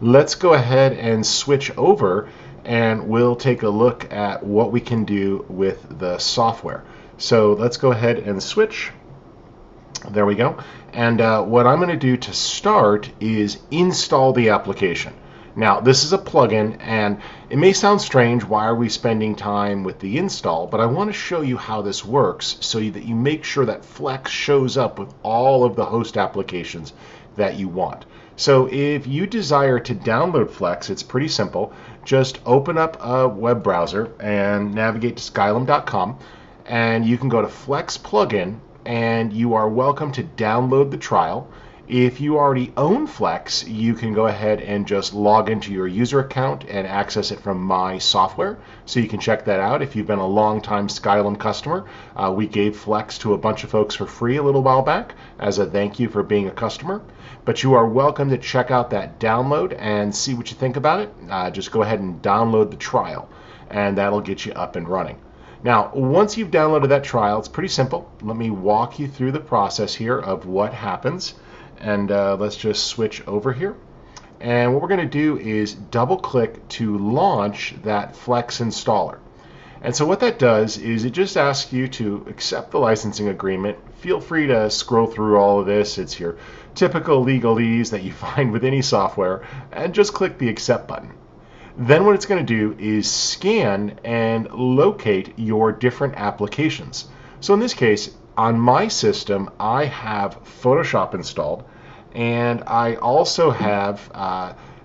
Let's go ahead and switch over and we'll take a look at what we can do with the software. So let's go ahead and switch. There we go. And what I'm going to do to start is install the application. Now, this is a plugin, and it may sound strange, why are we spending time with the install, but I want to show you how this works so that you make sure that Flex shows up with all of the host applications that you want. So if you desire to download Flex, it's pretty simple. Just open up a web browser and navigate to skylum.com, and you can go to Flex Plugin, and you are welcome to download the trial. If you already own Flex, you can go ahead and just log into your user account and access it from My Software. So you can check that out if you've been a long-time Skylum customer. We gave Flex to a bunch of folks for free a little while back as a thank you for being a customer. But you are welcome to check out that download and see what you think about it. Just go ahead and download the trial, and that'll get you up and running. Now, once you've downloaded that trial, it's pretty simple. Let me walk you through the process here of what happens. And let's just switch over here. And what we're going to do is double click to launch that Flex installer. And so what that does is it just asks you to accept the licensing agreement. Feel free to scroll through all of this. It's your typical legalese that you find with any software, and just click the accept button. Then what it's going to do is scan and locate your different applications. So in this case, on my system, I have Photoshop installed, and I also have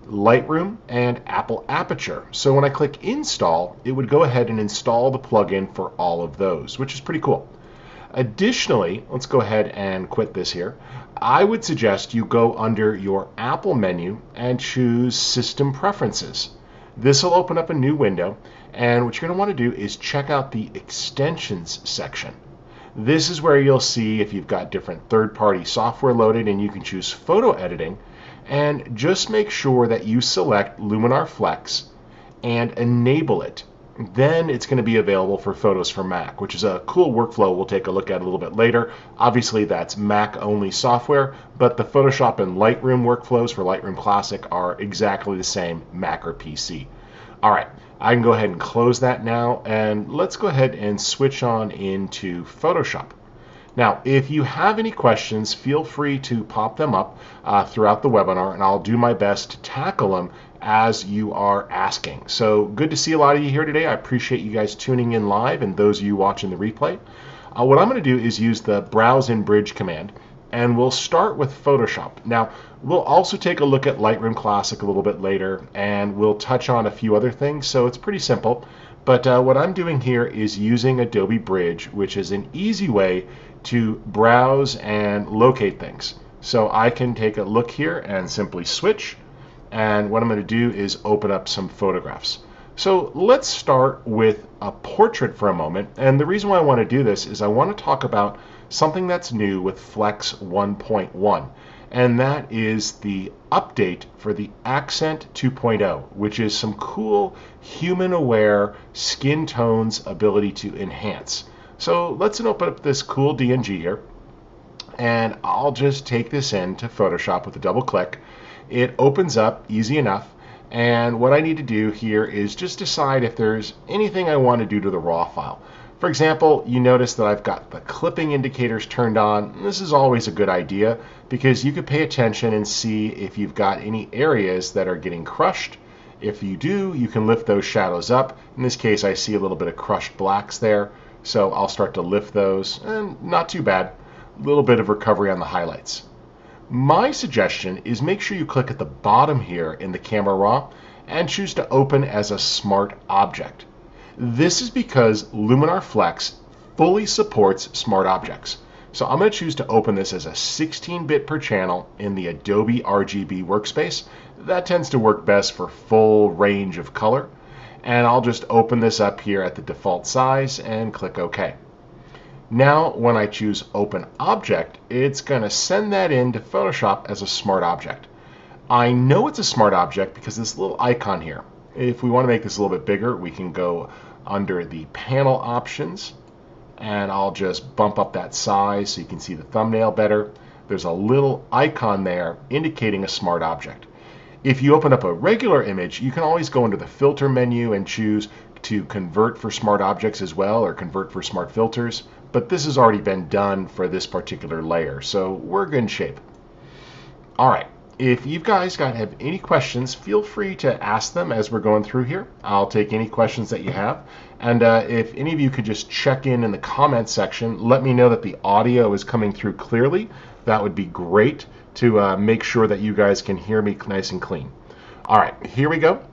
Lightroom and Apple Aperture. So when I click install, it would go ahead and install the plugin for all of those, which is pretty cool. Additionally, let's go ahead and quit this here. I would suggest you go under your Apple menu and choose System Preferences. This will open up a new window, and what you're going to want to do is check out the Extensions section. This is where you'll see if you've got different third-party software loaded, and you can choose photo editing, and just make sure that you select Luminar Flex and enable it. Then it's going to be available for Photos for Mac, which is a cool workflow we'll take a look at a little bit later. Obviously, that's Mac-only software, but the Photoshop and Lightroom workflows for Lightroom Classic are exactly the same, Mac or PC. All right, I can go ahead and close that now, and let's go ahead and switch on into Photoshop. Now, if you have any questions, feel free to pop them up throughout the webinar, and I'll do my best to tackle them as you are asking. So good to see a lot of you here today. I appreciate you guys tuning in live and those of you watching the replay. What I'm going to do is use the Browse in Bridge command, and we'll start with Photoshop. Now, we'll also take a look at Lightroom Classic a little bit later, and we'll touch on a few other things, so it's pretty simple. But what I'm doing here is using Adobe Bridge, which is an easy way to browse and locate things. So I can take a look here and simply switch, and what I'm going to do is open up some photographs. So let's start with a portrait for a moment, and the reason why I want to do this is I want to talk about something that's new with Flex 1.1, and that is the update for the Accent 2.0, which is some cool human-aware skin tones ability to enhance. So let's open up this cool DNG here, and I'll just take this into Photoshop with a double click. It opens up easy enough, and what I need to do here is just decide if there's anything I want to do to the raw file. For example, you notice that I've got the clipping indicators turned on. This is always a good idea because you could pay attention and see if you've got any areas that are getting crushed. If you do, you can lift those shadows up. In this case, I see a little bit of crushed blacks there, so I'll start to lift those, and not too bad. A little bit of recovery on the highlights. My suggestion is make sure you click at the bottom here in the camera raw and choose to open as a smart object. This is because Luminar Flex fully supports smart objects. So I'm going to choose to open this as a 16-bit per channel in the Adobe RGB workspace. That tends to work best for full range of color. And I'll just open this up here at the default size and click OK. Now, when I choose Open Object, it's going to send that into Photoshop as a smart object. I know it's a smart object because this little icon here. If we want to make this a little bit bigger, we can go under the panel options, and I'll just bump up that size so you can see the thumbnail better. There's a little icon there indicating a smart object. If you open up a regular image, you can always go into the filter menu and choose to convert for smart objects as well, or convert for smart filters, but this has already been done for this particular layer, so we're good in shape. All right, if you guys have any questions, feel free to ask them as we're going through here. I'll take any questions that you have, and if any of you could just check in the comments section, let me know that the audio is coming through clearly. That would be great to make sure that you guys can hear me nice and clean. All right, here we go.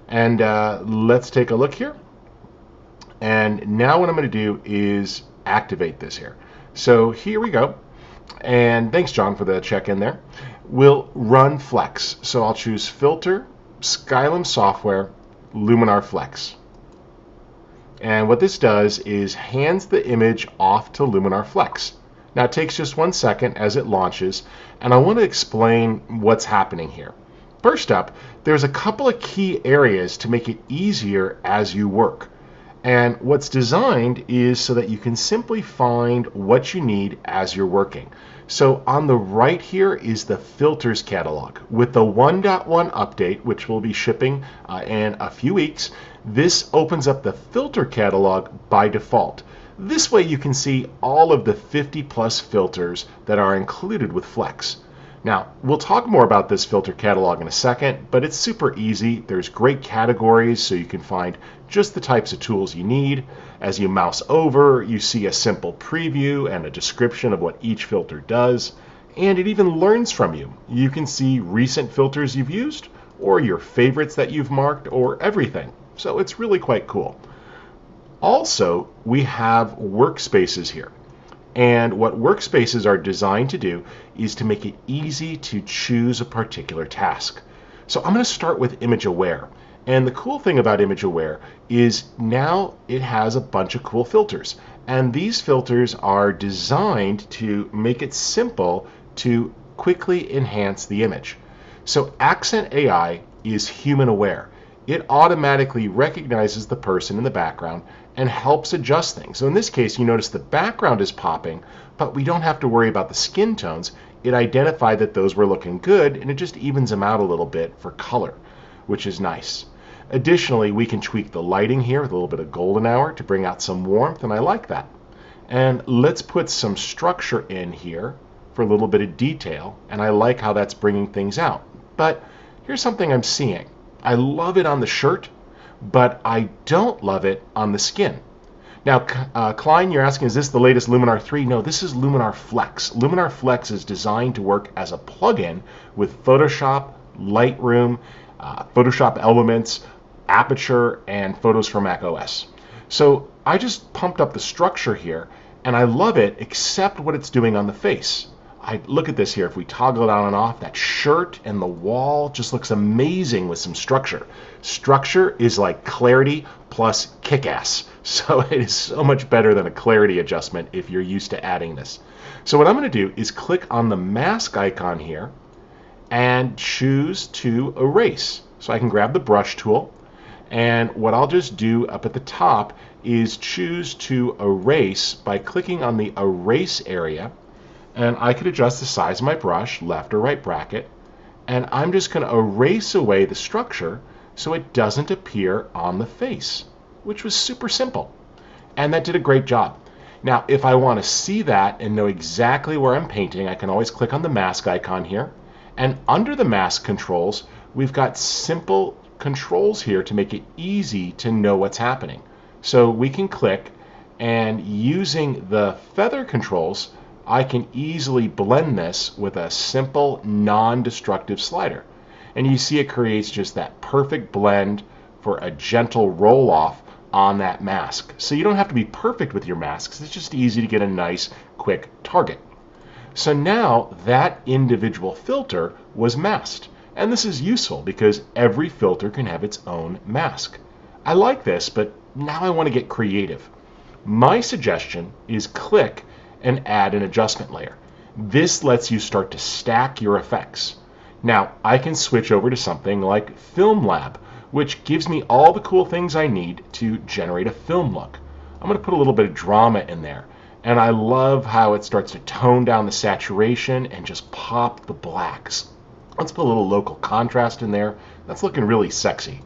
And let's take a look here. And now what I'm going to do is activate this here. So here we go. And thanks, John, for the check-in there. We'll run Flex. So I'll choose Filter, Skylum Software, Luminar Flex. And what this does is hands the image off to Luminar Flex. Now it takes just 1 second as it launches, and I want to explain what's happening here. First up, there's a couple of key areas to make it easier as you work. And what's designed is so that you can simply find what you need as you're working. So on the right here is the filters catalog. With the 1.1 update, which will be shipping in a few weeks, this opens up the filter catalog by default. This way you can see all of the 50+ filters that are included with Flex. Now, we'll talk more about this filter catalog in a second, but it's super easy. There's great categories, so you can find just the types of tools you need. As you mouse over, you see a simple preview and a description of what each filter does, and it even learns from you. You can see recent filters you've used, or your favorites that you've marked, or everything. So it's really quite cool. Also, we have workspaces here. And what workspaces are designed to do is to make it easy to choose a particular task. So I'm going to start with Image Aware. And the cool thing about Image Aware is now it has a bunch of cool filters. And these filters are designed to make it simple to quickly enhance the image. So Accent AI is human aware. It automatically recognizes the person in the background and helps adjust things. So in this case, you notice the background is popping, but we don't have to worry about the skin tones. It identified that those were looking good, and it just evens them out a little bit for color, which is nice. Additionally, we can tweak the lighting here with a little bit of golden hour to bring out some warmth, and I like that. And let's put some structure in here for a little bit of detail, and I like how that's bringing things out. But here's something I'm seeing. I love it on the shirt, but I don't love it on the skin. Now, Klein, you're asking, is this the latest Luminar 3? No, this is Luminar Flex. Luminar Flex is designed to work as a plugin with Photoshop, Lightroom, Photoshop Elements, Aperture, and Photos for macOS. So I just pumped up the structure here, and I love it, except what it's doing on the face. Look at this here. If we toggle it on and off, that shirt and the wall just looks amazing with some structure. Structure is like clarity plus kick-ass. So it is so much better than a clarity adjustment if you're used to adding this. So what I'm going to do is click on the mask icon here and choose to erase. So I can grab the brush tool, and what I'll just do up at the top is choose to erase by clicking on the erase area. And I could adjust the size of my brush, left or right bracket, and I'm just going to erase away the structure so it doesn't appear on the face, which was super simple. And that did a great job. Now, if I want to see that and know exactly where I'm painting, I can always click on the mask icon here. And under the mask controls, we've got simple controls here to make it easy to know what's happening. So we can click, and using the feather controls, I can easily blend this with a simple non-destructive slider. And you see it creates just that perfect blend for a gentle roll off on that mask. So you don't have to be perfect with your masks. It's just easy to get a nice quick target. So now that individual filter was masked. And this is useful because every filter can have its own mask. I like this, but now I want to get creative. My suggestion is click and add an adjustment layer. This lets you start to stack your effects. Now, I can switch over to something like Film Lab, which gives me all the cool things I need to generate a film look. I'm going to put a little bit of drama in there, and I love how it starts to tone down the saturation and just pop the blacks. Let's put a little local contrast in there. That's looking really sexy.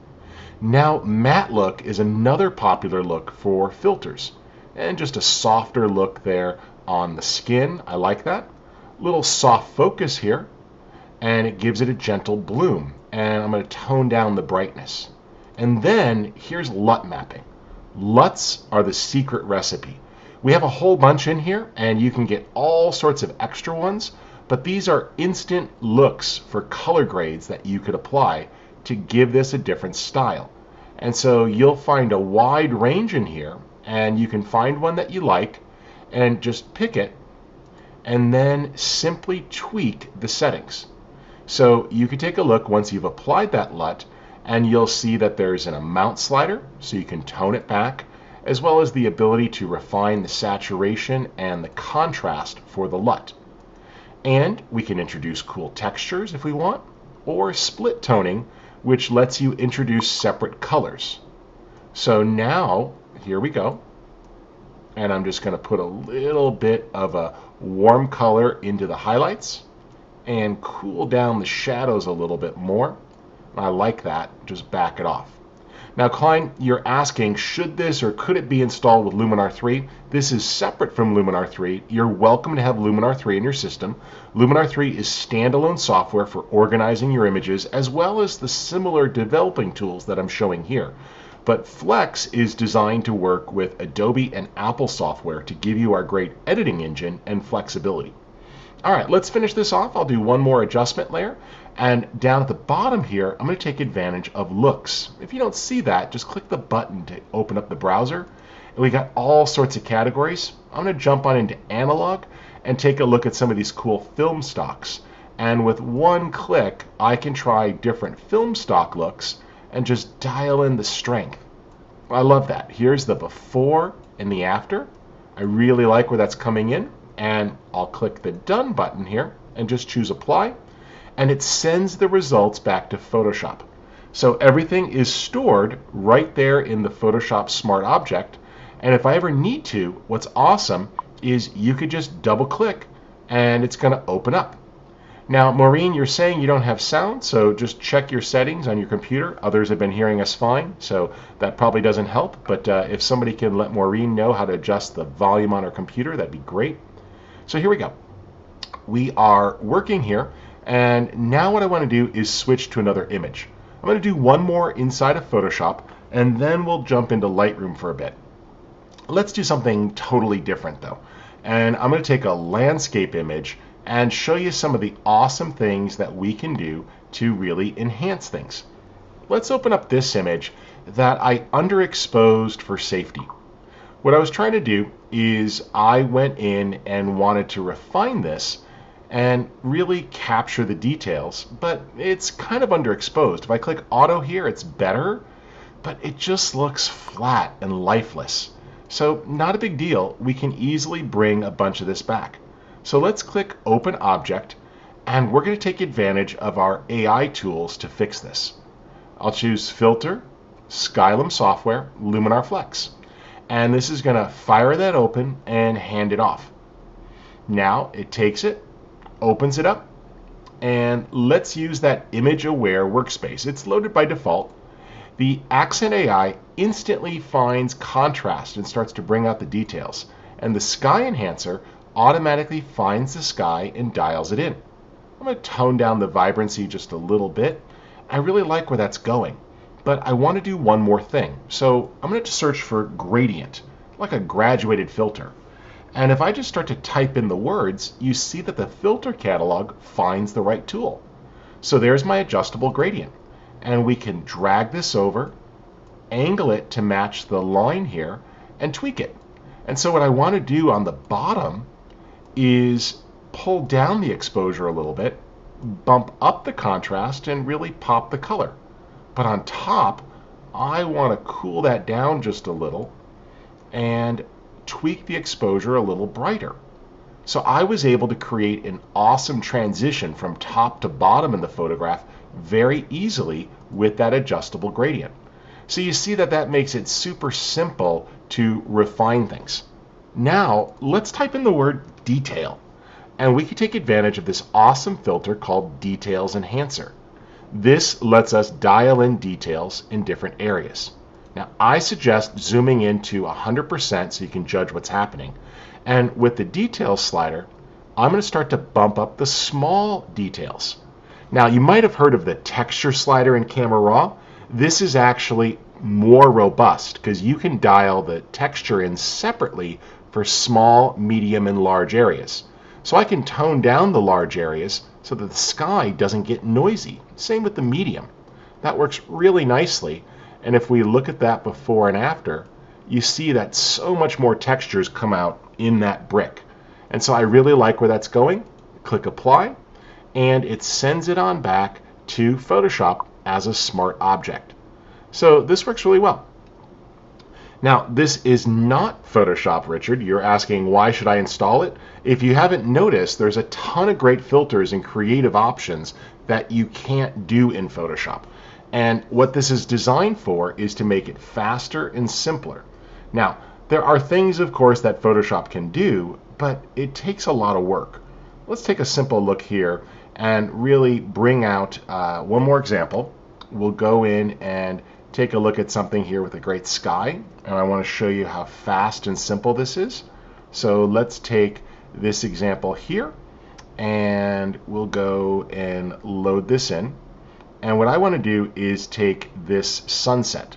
Now, matte look is another popular look for filters, and just a softer look there on the skin. I like that. Little soft focus here, and it gives it a gentle bloom. And I'm going to tone down the brightness. And then here's LUT mapping. LUTs are the secret recipe. We have a whole bunch in here, and you can get all sorts of extra ones, but these are instant looks for color grades that you could apply to give this a different style. And so you'll find a wide range in here, and you can find one that you like and just pick it and then simply tweak the settings. So you can take a look once you've applied that LUT, and you'll see that there's an amount slider, so you can tone it back, as well as the ability to refine the saturation and the contrast for the LUT. And we can introduce cool textures if we want, or split toning, which lets you introduce separate colors. So now, here we go. And I'm just going to put a little bit of a warm color into the highlights and cool down the shadows a little bit more. I like that. Just back it off. Now, Klein, you're asking, should this or could it be installed with Luminar 3? This is separate from Luminar 3. You're welcome to have Luminar 3 in your system. Luminar 3 is standalone software for organizing your images, as well as the similar developing tools that I'm showing here. But Flex is designed to work with Adobe and Apple software to give you our great editing engine and flexibility. All right, let's finish this off. I'll do one more adjustment layer. And down at the bottom here, I'm going to take advantage of looks. If you don't see that, just click the button to open up the browser. And we got all sorts of categories. I'm going to jump on into analog and take a look at some of these cool film stocks. And with one click, I can try different film stock looks and just dial in the strength. I love that. Here's the before and the after. I really like where that's coming in. And I'll click the done button here and just choose apply. And it sends the results back to Photoshop. So everything is stored right there in the Photoshop Smart Object. And if I ever need to, what's awesome is you could just double click and it's going to open up. Now, Maureen, you're saying you don't have sound, so just check your settings on your computer. Others have been hearing us fine, so that probably doesn't help. But if somebody can let Maureen know how to adjust the volume on her computer, that'd be great. So here we go. We are working here. And now what I want to do is switch to another image. I'm going to do one more inside of Photoshop, and then we'll jump into Lightroom for a bit. Let's do something totally different though. And I'm going to take a landscape image and show you some of the awesome things that we can do to really enhance things. Let's open up this image that I underexposed for safety. What I was trying to do is I went in and wanted to refine this and really capture the details, but it's kind of underexposed. If I click auto here, it's better, but it just looks flat and lifeless. So not a big deal. We can easily bring a bunch of this back. So let's click open object, and we're going to take advantage of our AI tools to fix this. I'll choose filter, Skylum software, Luminar Flex. And this is going to fire that open and hand it off. Now it takes it, opens it up, and let's use that image aware workspace. It's loaded by default. The Accent AI instantly finds contrast and starts to bring out the details, and the sky enhancer automatically finds the sky and dials it in. I'm going to tone down the vibrancy just a little bit. I really like where that's going, but I want to do one more thing. So I'm going to search for gradient, like a graduated filter. And if I just start to type in the words, you see that the filter catalog finds the right tool. So there's my adjustable gradient. And we can drag this over, angle it to match the line here, and tweak it. And so what I want to do on the bottom is pull down the exposure a little bit, bump up the contrast, and really pop the color. But on top, I want to cool that down just a little and tweak the exposure a little brighter. So I was able to create an awesome transition from top to bottom in the photograph very easily with that adjustable gradient. So you see that that makes it super simple to refine things. Now let's type in the word detail. And we can take advantage of this awesome filter called Details Enhancer. This lets us dial in details in different areas. Now, I suggest zooming in to 100% so you can judge what's happening. And with the details slider, I'm going to start to bump up the small details. Now, you might have heard of the texture slider in Camera Raw. This is actually more robust because you can dial the texture in separately for small, medium, and large areas. So I can tone down the large areas so that the sky doesn't get noisy. Same with the medium. That works really nicely. And if we look at that before and after, you see that so much more textures come out in that brick. And so I really like where that's going. Click Apply, and it sends it on back to Photoshop as a smart object. So this works really well. Now, this is not Photoshop, Richard. You're asking, why should I install it? If you haven't noticed, there's a ton of great filters and creative options that you can't do in Photoshop. And what this is designed for is to make it faster and simpler. Now, there are things, of course, that Photoshop can do, but it takes a lot of work. Let's take a simple look here and really bring out one more example. We'll go in and take a look at something here with a great sky, and I want to show you how fast and simple this is. So let's take this example here, and we'll go and load this in. And what I want to do is take this sunset.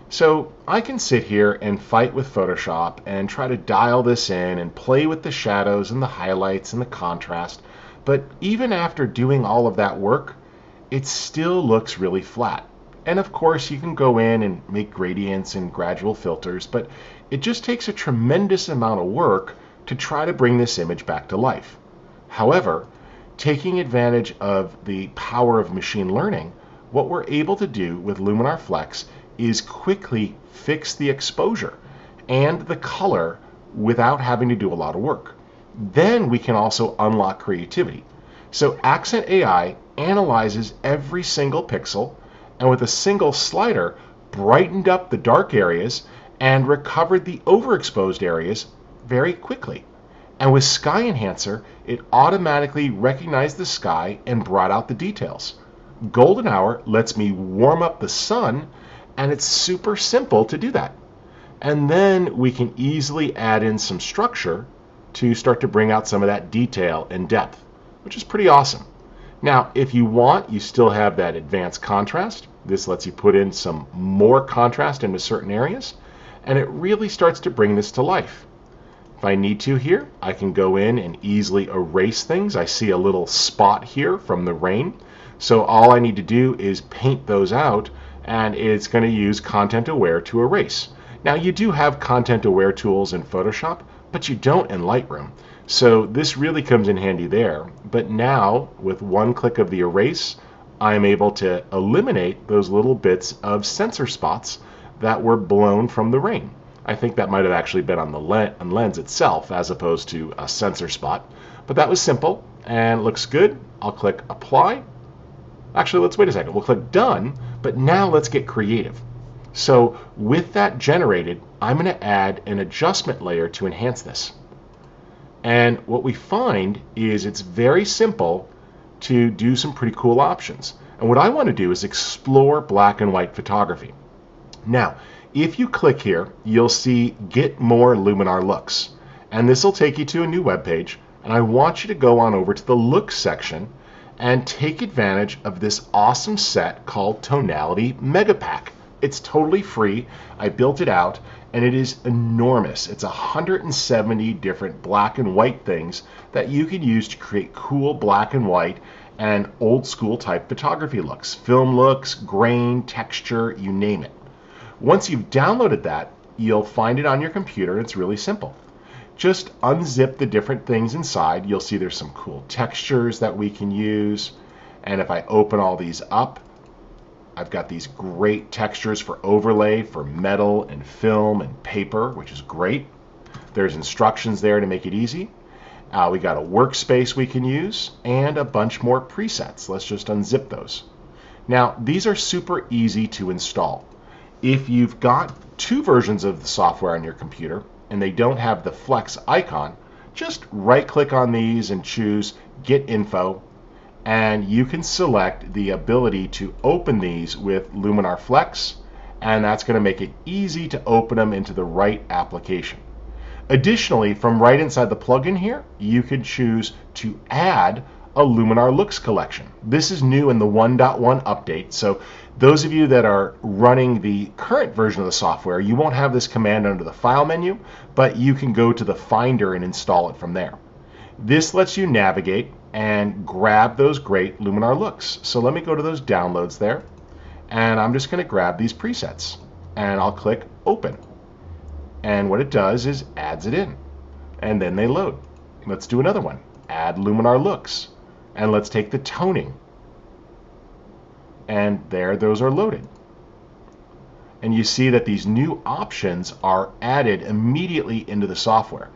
So I can sit here and fight with Photoshop and try to dial this in and play with the shadows and the highlights and the contrast, but even after doing all of that work, it still looks really flat. And of course, you can go in and make gradients and gradual filters, but it just takes a tremendous amount of work to try to bring this image back to life. However, taking advantage of the power of machine learning, what we're able to do with Luminar Flex is quickly fix the exposure and the color without having to do a lot of work. Then we can also unlock creativity. So Accent AI analyzes every single pixel, and with a single slider, brightened up the dark areas and recovered the overexposed areas very quickly. And with Sky Enhancer, it automatically recognized the sky and brought out the details. Golden Hour lets me warm up the sun, and it's super simple to do that. And then we can easily add in some structure to start to bring out some of that detail and depth, which is pretty awesome. Now, if you want, you still have that advanced contrast. This lets you put in some more contrast into certain areas, and it really starts to bring this to life. If I need to here, I can go in and easily erase things. I see a little spot here from the rain. So all I need to do is paint those out, and it's going to use Content Aware to erase. Now, you do have Content Aware tools in Photoshop, but you don't in Lightroom. So this really comes in handy there. But now, with one click of the erase, I'm able to eliminate those little bits of sensor spots that were blown from the rain. I think that might have actually been on the lens itself as opposed to a sensor spot. But that was simple and looks good. I'll click Apply. Actually, let's wait a second. We'll click Done, but now let's get creative. So with that generated, I'm going to add an adjustment layer to enhance this. And what we find is it's very simple to do some pretty cool options. And what I want to do is explore black and white photography. Now, if you click here, you'll see Get More Luminar Looks. And this will take you to a new web page. And I want you to go on over to the Looks section and take advantage of this awesome set called Tonality Mega Pack. It's totally free. I built it out, and it is enormous. It's 170 different black and white things that you can use to create cool black and white and old school type photography looks, film looks, grain, texture, you name it. Once you've downloaded that, you'll find it on your computer. It's really simple. Just unzip the different things inside. You'll see there's some cool textures that we can use. And if I open all these up, I've got these great textures for overlay for metal and film and paper, which is great. There's instructions there to make it easy. We got a workspace we can use and a bunch more presets. Let's just unzip those. Now, these are super easy to install. If you've got two versions of the software on your computer and they don't have the Flex icon, just right click on these and choose Get Info, and you can select the ability to open these with Luminar Flex, and that's going to make it easy to open them into the right application. Additionally, from right inside the plugin here, you can choose to add a Luminar Looks collection. This is new in the 1.1 update, so those of you that are running the current version of the software, you won't have this command under the File menu, but you can go to the Finder and install it from there. This lets you navigate and grab those great Luminar Looks. So let me go to those downloads there, and I'm just going to grab these presets, and I'll click Open. And what it does is adds it in, and then they load. Let's do another one. Add Luminar Looks, and let's take the toning. And there, those are loaded. And you see that these new options are added immediately into the software.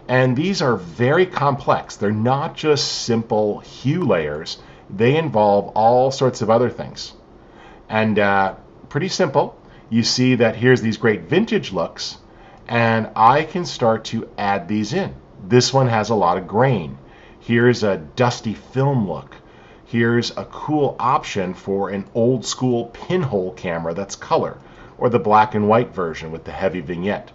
And these are very complex. They're not just simple hue layers. They involve all sorts of other things. And pretty simple. You see that here's these great vintage looks, and I can start to add these in. This one has a lot of grain. Here's a dusty film look. Here's a cool option for an old school pinhole camera that's color, or the black and white version with the heavy vignette.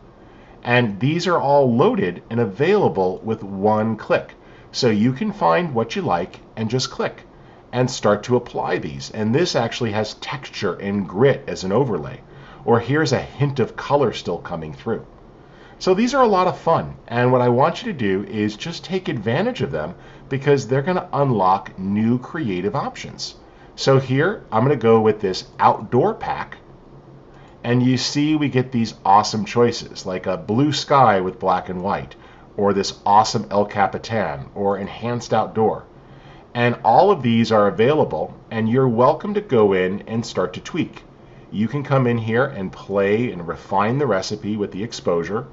And these are all loaded and available with one click. So you can find what you like and just click and start to apply these. And this actually has texture and grit as an overlay. Or here's a hint of color still coming through. So these are a lot of fun, and what I want you to do is just take advantage of them because they're going to unlock new creative options. So here I'm going to go with this outdoor pack, and you see we get these awesome choices like a blue sky with black and white, or this awesome El Capitan, or enhanced outdoor. And all of these are available, and you're welcome to go in and start to tweak. You can come in here and play and refine the recipe with the exposure,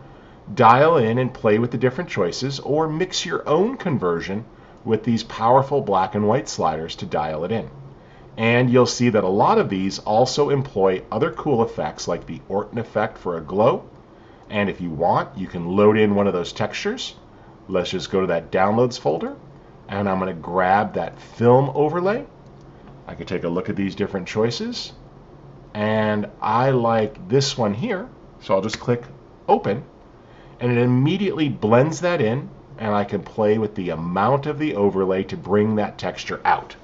dial in and play with the different choices, or mix your own conversion with these powerful black and white sliders to dial it in. And you'll see that a lot of these also employ other cool effects like the Orton effect for a glow. And if you want, you can load in one of those textures. Let's just go to that downloads folder, and I'm going to grab that film overlay. I can take a look at these different choices, and I like this one here, so I'll just click Open, and it immediately blends that in, and I can play with the amount of the overlay to bring that texture out.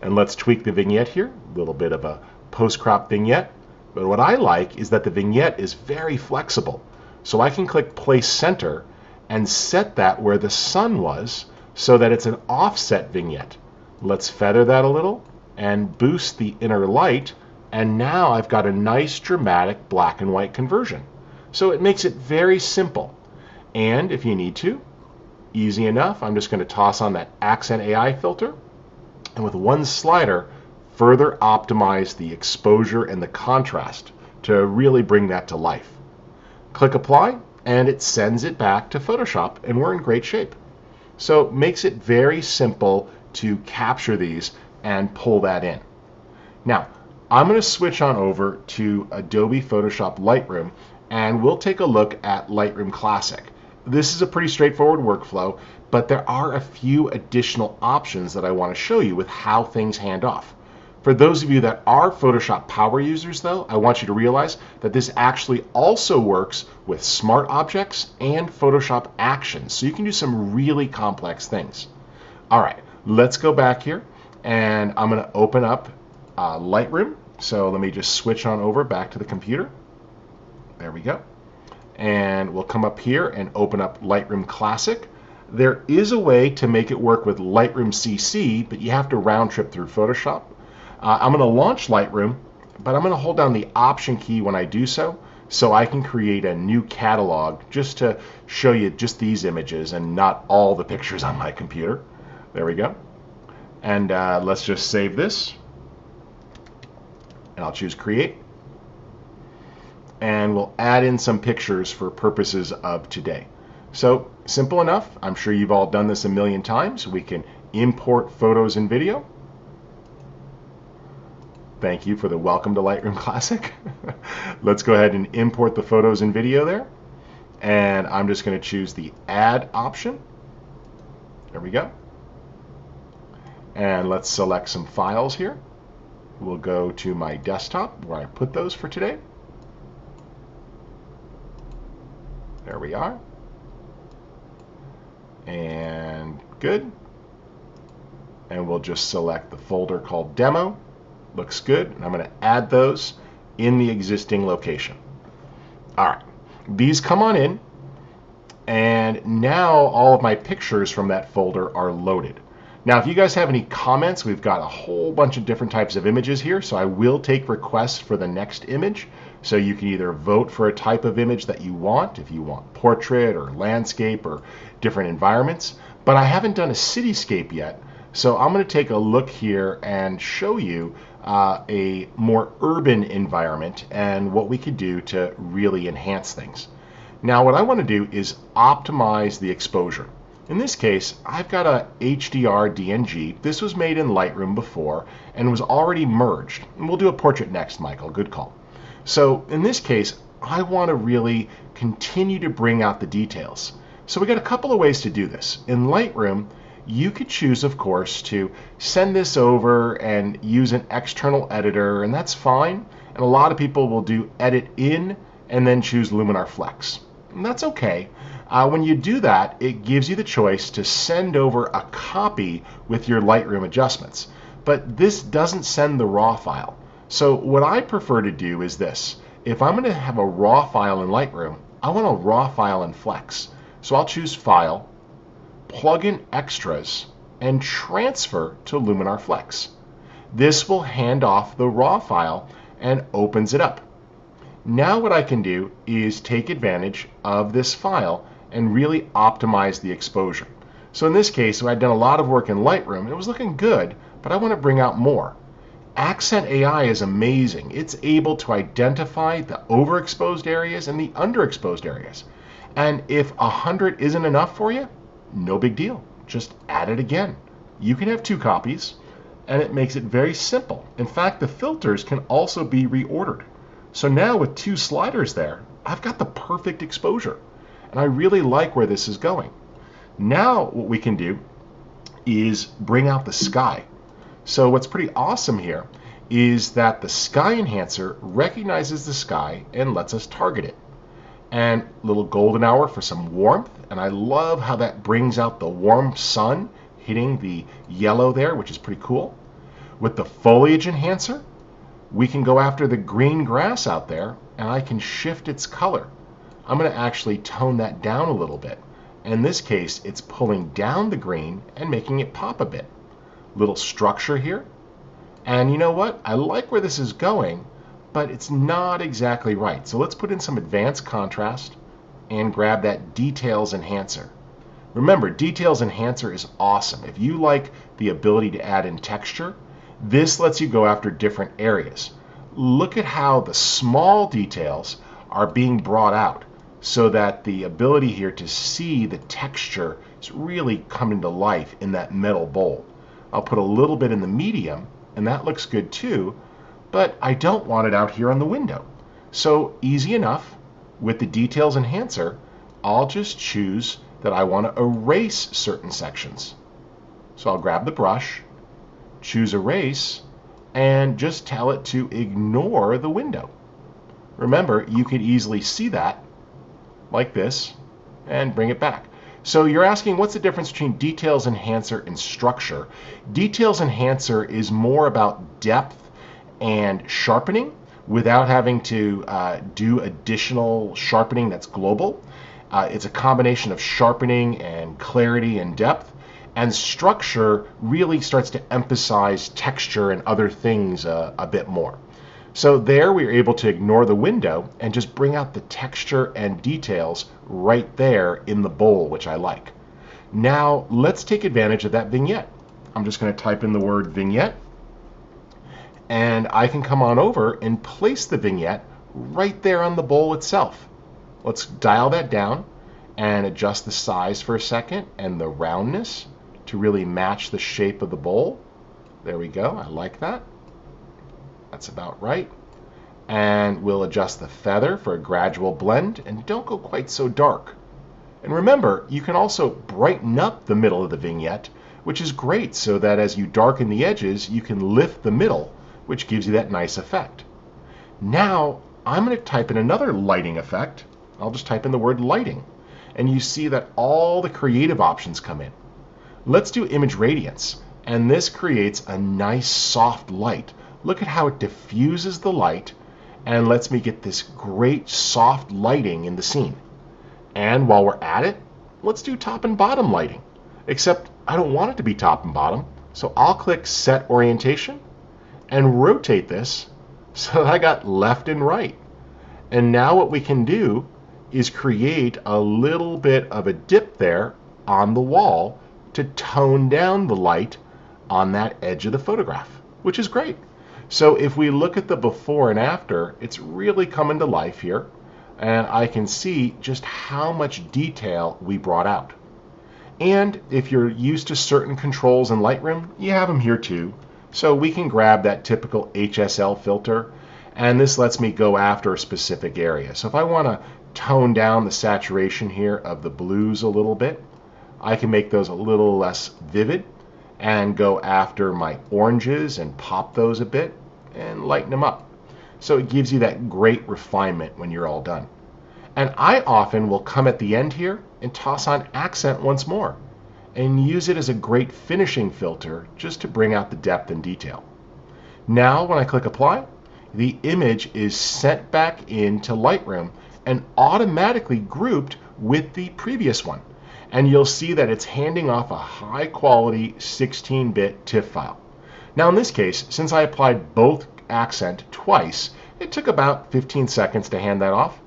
And let's tweak the vignette here, a little bit of a post-crop vignette. But what I like is that the vignette is very flexible. So I can click Place Center and set that where the sun was so that it's an offset vignette. Let's feather that a little and boost the inner light, and now I've got a nice dramatic black and white conversion. So it makes it very simple. And if you need to, easy enough, I'm just going to toss on that Accent AI filter, and with one slider, further optimize the exposure and the contrast to really bring that to life. Click Apply, and it sends it back to Photoshop, and we're in great shape. So it makes it very simple to capture these and pull that in. Now, I'm going to switch on over to Adobe Photoshop Lightroom, and we'll take a look at Lightroom Classic. This is a pretty straightforward workflow, but there are a few additional options that I want to show you with how things hand off. For those of you that are Photoshop Power users, though, I want you to realize that this actually also works with Smart Objects and Photoshop Actions, so you can do some really complex things. All right, let's go back here, and I'm going to open up Lightroom. So let me just switch on over back to the computer. There we go. And we'll come up here and open up Lightroom Classic. There is a way to make it work with Lightroom CC, but you have to round trip through Photoshop. I'm going to launch Lightroom, but I'm going to hold down the Option key when I do so I can create a new catalog just to show you just these images and not all the pictures on my computer. There we go. And let's just save this. And I'll choose Create. And we'll add in some pictures for purposes of today. So simple enough. I'm sure you've all done this a million times. We can import photos and video. Thank you for the welcome to Lightroom Classic. Let's go ahead and import the photos and video there. And I'm just going to choose the Add option. There we go. And let's select some files here. We'll go to my desktop where I put those for today. There we are. And good. And we'll just select the folder called Demo. Looks good. And I'm going to add those in the existing location. All right. These come on in. And now all of my pictures from that folder are loaded. Now, if you guys have any comments, we've got a whole bunch of different types of images here. So I will take requests for the next image. So you can either vote for a type of image that you want, if you want portrait or landscape or different environments. But I haven't done a cityscape yet. So I'm going to take a look here and show you a more urban environment and what we could do to really enhance things. Now, what I want to do is optimize the exposure. In this case, I've got a HDR DNG. This was made in Lightroom before and was already merged. And we'll do a portrait next, Michael. Good call. So in this case, I want to really continue to bring out the details. So we got a couple of ways to do this. In Lightroom, you could choose, of course, to send this over and use an external editor, and that's fine. And a lot of people will do edit in and then choose Luminar Flex. And that's okay. When you do that, it gives you the choice to send over a copy with your Lightroom adjustments. But this doesn't send the raw file. So what I prefer to do is this. If I'm going to have a raw file in Lightroom, I want a raw file in Flex. So I'll choose File, plug in Extras, and transfer to Luminar Flex. This will hand off the raw file and opens it up. Now what I can do is take advantage of this file and really optimize the exposure. So in this case, I'd done a lot of work in Lightroom and it was looking good, but I want to bring out more. Accent AI is amazing. It's able to identify the overexposed areas and the underexposed areas. And if 100 isn't enough for you, no big deal. Just add it again. You can have 2 copies and it makes it very simple. In fact, the filters can also be reordered. So now with 2 sliders there, I've got the perfect exposure. And I really like where this is going. Now what we can do is bring out the sky. So what's pretty awesome here is that the sky enhancer recognizes the sky and lets us target it. And a little golden hour for some warmth. And I love how that brings out the warm sun hitting the yellow there, which is pretty cool. With the foliage enhancer, we can go after the green grass out there and I can shift its color. I'm going to actually tone that down a little bit. In this case, it's pulling down the green and making it pop a bit. Little structure here. And you know what? I like where this is going, but it's not exactly right. So let's put in some advanced contrast and grab that Details Enhancer. Remember, Details Enhancer is awesome. If you like the ability to add in texture, this lets you go after different areas. Look at how the small details are being brought out so that the ability here to see the texture is really coming to life in that metal bowl. I'll put a little bit in the medium, and that looks good too, but I don't want it out here on the window. So easy enough, with the Details Enhancer, I'll just choose that I want to erase certain sections. So I'll grab the brush, choose Erase, and just tell it to ignore the window. Remember, you could easily see that like this and bring it back. So you're asking, what's the difference between Details Enhancer and Structure? Details Enhancer is more about depth and sharpening without having to do additional sharpening that's global. It's a combination of sharpening and clarity and depth. And Structure really starts to emphasize texture and other things a bit more. So there we are able to ignore the window and just bring out the texture and details right there in the bowl, which I like. Now let's take advantage of that vignette. I'm just going to type in the word vignette, and I can come on over and place the vignette right there on the bowl itself. Let's dial that down and adjust the size for a second and the roundness to really match the shape of the bowl. There we go. I like that. That's about right. And we'll adjust the feather for a gradual blend, and don't go quite so dark. And remember, you can also brighten up the middle of the vignette, which is great so that as you darken the edges, you can lift the middle, which gives you that nice effect. Now, I'm going to type in another lighting effect. I'll just type in the word lighting. And you see that all the creative options come in. Let's do image radiance. And this creates a nice soft light. Look at how it diffuses the light and lets me get this great soft lighting in the scene. And while we're at it, let's do top and bottom lighting. Except I don't want it to be top and bottom. So I'll click Set Orientation and rotate this so that I got left and right. And now what we can do is create a little bit of a dip there on the wall to tone down the light on that edge of the photograph, which is great. So if we look at the before and after, it's really coming to life here, and I can see just how much detail we brought out. And if you're used to certain controls in Lightroom, you have them here too. So we can grab that typical HSL filter, and this lets me go after a specific area. So if I want to tone down the saturation here of the blues a little bit, I can make those a little less vivid and go after my oranges and pop those a bit and lighten them up. So it gives you that great refinement when you're all done. And I often will come at the end here and toss on accent once more and use it as a great finishing filter just to bring out the depth and detail. Now when I click apply, the image is sent back into Lightroom and automatically grouped with the previous one. And you'll see that it's handing off a high quality 16-bit TIFF file. Now in this case, since I applied both accent twice, it took about 15 seconds to hand that off,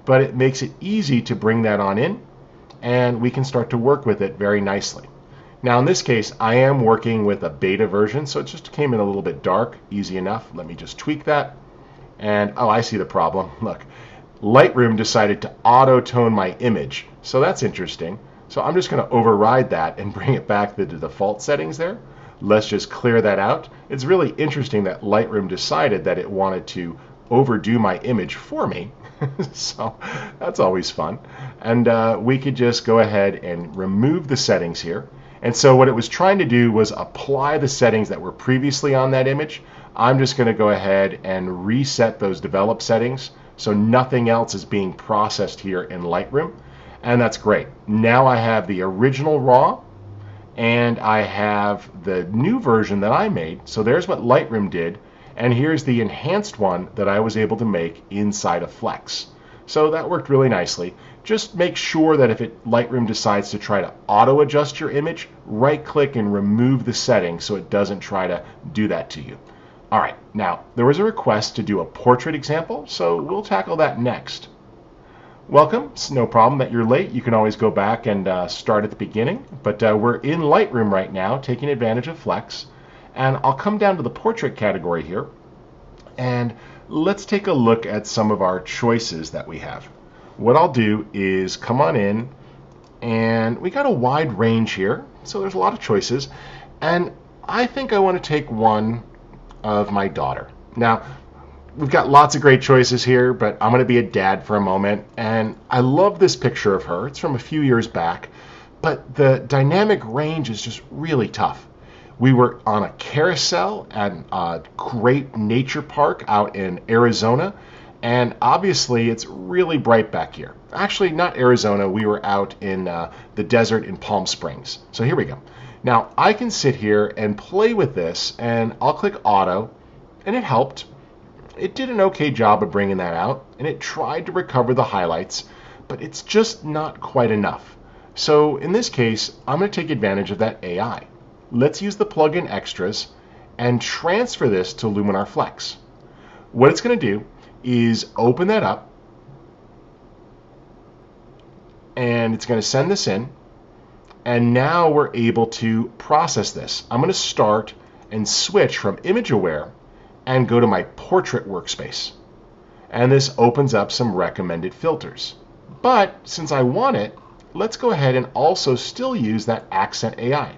but it makes it easy to bring that on in, and we can start to work with it very nicely. Now in this case, I am working with a beta version, so it just came in a little bit dark, easy enough. Let me just tweak that. And oh, I see the problem. Look, Lightroom decided to auto-tone my image, so that's interesting. So I'm just going to override that and bring it back to the default settings there. Let's just clear that out. It's really interesting that Lightroom decided that it wanted to overdo my image for me. So that's always fun. And we could just go ahead and remove the settings here. And so what it was trying to do was apply the settings that were previously on that image. I'm just going to go ahead and reset those develop settings so nothing else is being processed here in Lightroom. And that's great. Now I have the original RAW and I have the new version that I made. So there's what Lightroom did. And here's the enhanced one that I was able to make inside of Flex. So that worked really nicely. Just make sure that if Lightroom decides to try to auto adjust your image, right click and remove the setting so it doesn't try to do that to you. All right, now there was a request to do a portrait example, so we'll tackle that next. Welcome. It's no problem that you're late. You can always go back and start at the beginning, but we're in Lightroom right now taking advantage of Flex, and I'll come down to the portrait category here, and let's take a look at some of our choices that we have. What I'll do is come on in, and we got a wide range here, so there's a lot of choices, and I think I want to take one of my daughter. Now, we've got lots of great choices here, but I'm going to be a dad for a moment, and I love this picture of her. It's from a few years back, but the dynamic range is just really tough. We were on a carousel at a great nature park out in Arizona, and obviously it's really bright back here. Actually, not Arizona. We were out in the desert in Palm Springs. So here we go. Now, I can sit here and play with this, and I'll click Auto, and it helped. It did an okay job of bringing that out, and it tried to recover the highlights, but it's just not quite enough. So in this case, I'm going to take advantage of that AI. Let's use the plugin Extras and transfer this to Luminar Flex. What it's going to do is open that up, and it's going to send this in, and now we're able to process this. I'm going to start and switch from Image Aware and go to my Portrait workspace. And this opens up some recommended filters. But since I want it, let's go ahead and also still use that Accent AI.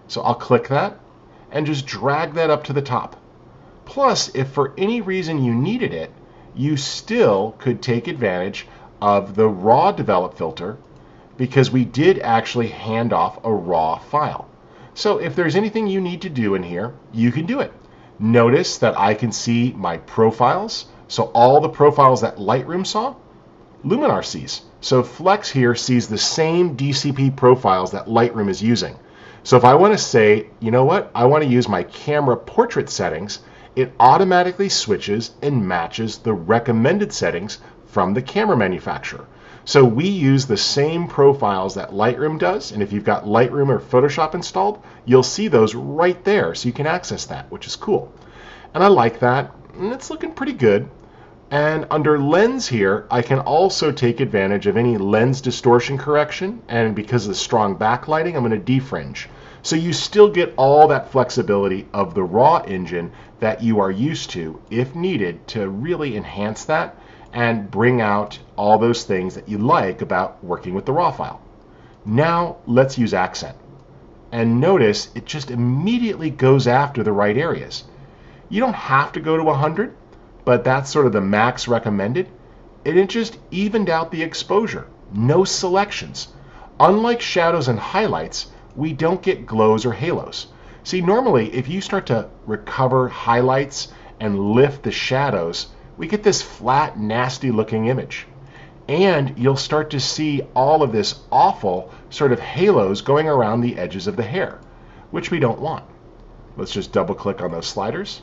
So I'll click that and just drag that up to the top. Plus, if for any reason you needed it, you still could take advantage of the raw develop filter, because we did actually hand off a raw file. So if there's anything you need to do in here, you can do it. Notice that I can see my profiles. So all the profiles that Lightroom saw, Luminar sees. So Flex here sees the same DCP profiles that Lightroom is using. So if I want to say, you know what, I want to use my camera portrait settings, it automatically switches and matches the recommended settings from the camera manufacturer. So we use the same profiles that Lightroom does, and if you've got Lightroom or Photoshop installed, you'll see those right there, so you can access that, which is cool. And I like that, and it's looking pretty good. And under lens here, I can also take advantage of any lens distortion correction, and because of the strong backlighting, I'm going to defringe. So you still get all that flexibility of the raw engine that you are used to, if needed, to really enhance that and bring out all those things that you like about working with the raw file. Now let's use accent. And notice it just immediately goes after the right areas. You don't have to go to 100, but that's sort of the max recommended. And it just evened out the exposure. No selections. Unlike shadows and highlights, we don't get glows or halos. See, normally if you start to recover highlights and lift the shadows, we get this flat, nasty looking image. And you'll start to see all of this awful sort of halos going around the edges of the hair, which we don't want. Let's just double click on those sliders.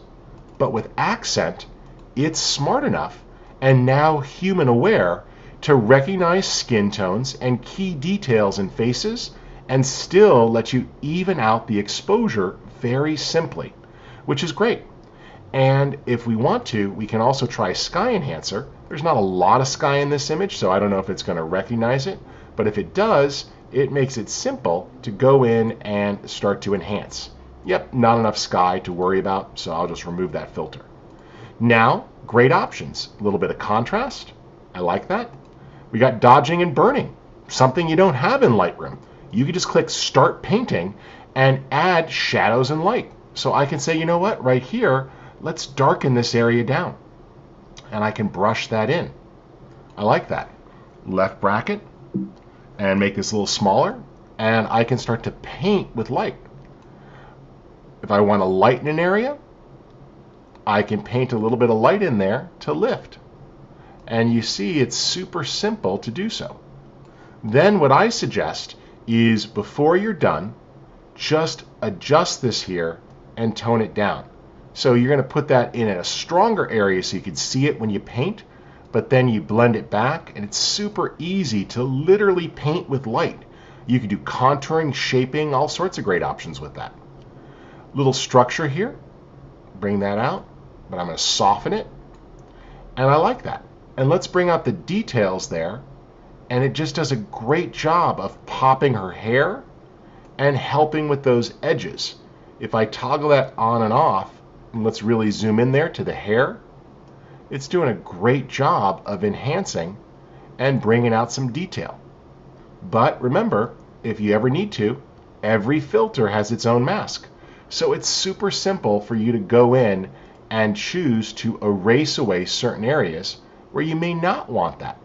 But with accent, it's smart enough and now human aware to recognize skin tones and key details in faces and still let you even out the exposure very simply, which is great. And if we want to, we can also try Sky Enhancer. There's not a lot of sky in this image, so I don't know if it's going to recognize it. But if it does, it makes it simple to go in and start to enhance. Yep, not enough sky to worry about, so I'll just remove that filter. Now, great options. A little bit of contrast. I like that. We got dodging and burning, something you don't have in Lightroom. You can just click Start Painting and add shadows and light. So I can say, you know what, right here, let's darken this area down. And I can brush that in. I like that. Left bracket and make this a little smaller. And I can start to paint with light. If I want to lighten an area, I can paint a little bit of light in there to lift. And you see it's super simple to do so. Then what I suggest is before you're done, just adjust this here and tone it down. So you're going to put that in a stronger area so you can see it when you paint, but then you blend it back, and it's super easy to literally paint with light. You can do contouring, shaping, all sorts of great options with that. Little structure here, bring that out, but I'm going to soften it, and I like that. And let's bring out the details there, and it just does a great job of popping her hair and helping with those edges. If I toggle that on and off, and let's really zoom in there to the hair, it's doing a great job of enhancing and bringing out some detail. But remember, if you ever need to, every filter has its own mask. So it's super simple for you to go in and choose to erase away certain areas where you may not want that.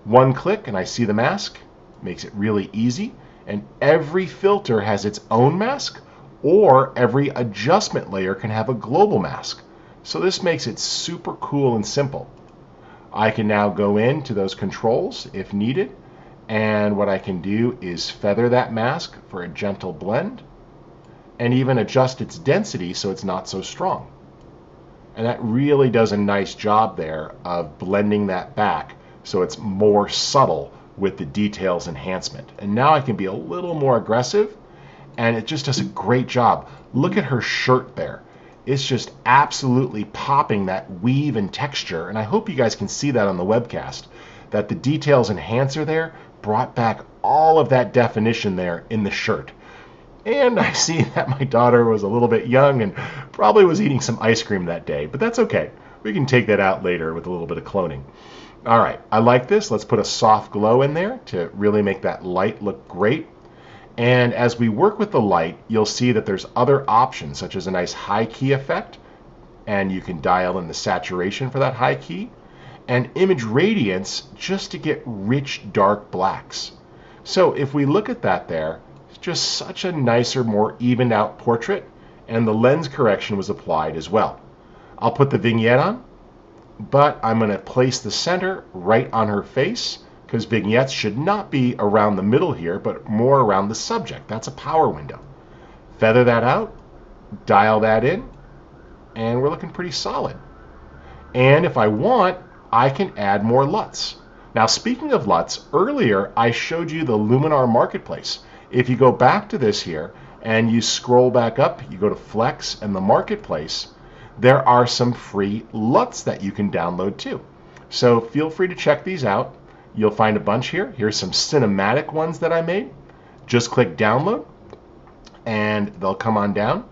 One click and I see the mask. Makes it really easy. And every filter has its own mask, or every adjustment layer can have a global mask. So this makes it super cool and simple. I can now go into those controls if needed, and what I can do is feather that mask for a gentle blend and even adjust its density so it's not so strong. And that really does a nice job there of blending that back so it's more subtle with the details enhancement. And now I can be a little more aggressive, and it just does a great job. Look at her shirt there. It's just absolutely popping that weave and texture, and I hope you guys can see that on the webcast, that the details enhancer there brought back all of that definition there in the shirt. And I see that my daughter was a little bit young and probably was eating some ice cream that day, but that's okay. We can take that out later with a little bit of cloning. All right, I like this. Let's put a soft glow in there to really make that light look great. And as we work with the light, you'll see that there's other options, such as a nice high key effect, and you can dial in the saturation for that high key, and image radiance just to get rich dark blacks. So if we look at that there, it's just such a nicer, more evened out portrait, and the lens correction was applied as well. I'll put the vignette on, but I'm going to place the center right on her face, because vignettes should not be around the middle here, but more around the subject. That's a power window. Feather that out, dial that in, and we're looking pretty solid. And if I want, I can add more LUTs. Now, speaking of LUTs, earlier I showed you the Luminar Marketplace. If you go back to this here and you scroll back up, you go to Flex and the Marketplace, there are some free LUTs that you can download too. So feel free to check these out. You'll find a bunch here. Here's some cinematic ones that I made. Just click download and they'll come on down.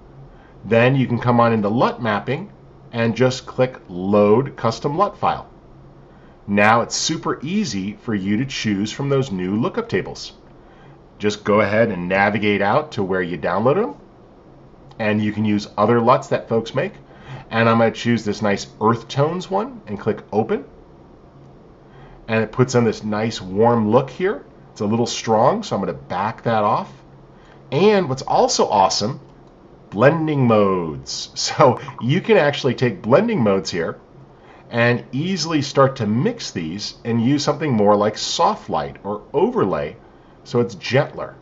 Then you can come on into LUT mapping and just click load custom LUT file. Now it's super easy for you to choose from those new lookup tables. Just go ahead and navigate out to where you downloaded them, and you can use other LUTs that folks make. And I'm going to choose this nice earth tones one and click open. And it puts on this nice warm look here. It's a little strong, so I'm going to back that off. And what's also awesome, blending modes. So you can actually take blending modes here and easily start to mix these and use something more like soft light or overlay, so it's gentler.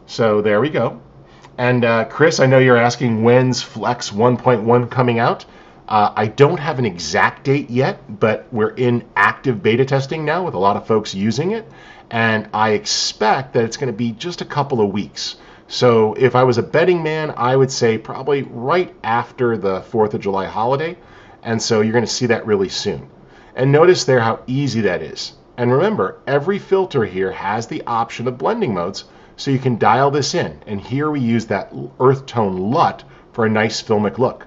So there we go. And Chris, I know you're asking when's Flex 1.1 coming out. I don't have an exact date yet, but we're in active beta testing now with a lot of folks using it, and I expect that it's going to be just a couple of weeks. So if I was a betting man, I would say probably right after the 4th of July holiday, and so you're going to see that really soon. And notice there how easy that is. And remember, every filter here has the option of blending modes, so you can dial this in. And here we use that earth tone LUT for a nice filmic look.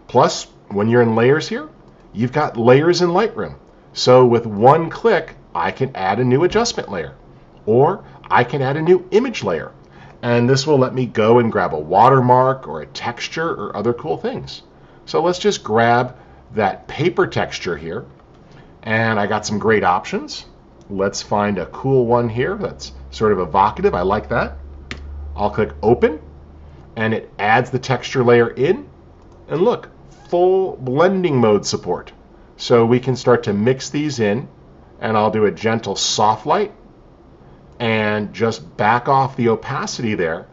Plus, when you're in layers here, you've got layers in Lightroom. So with one click, I can add a new adjustment layer, or I can add a new image layer. And this will let me go and grab a watermark or a texture or other cool things. So let's just grab that paper texture here. And I got some great options. Let's find a cool one here that's sort of evocative. I like that. I'll click open, and it adds the texture layer in. And look, full blending mode support. So we can start to mix these in, and I'll do a gentle soft light and just back off the opacity there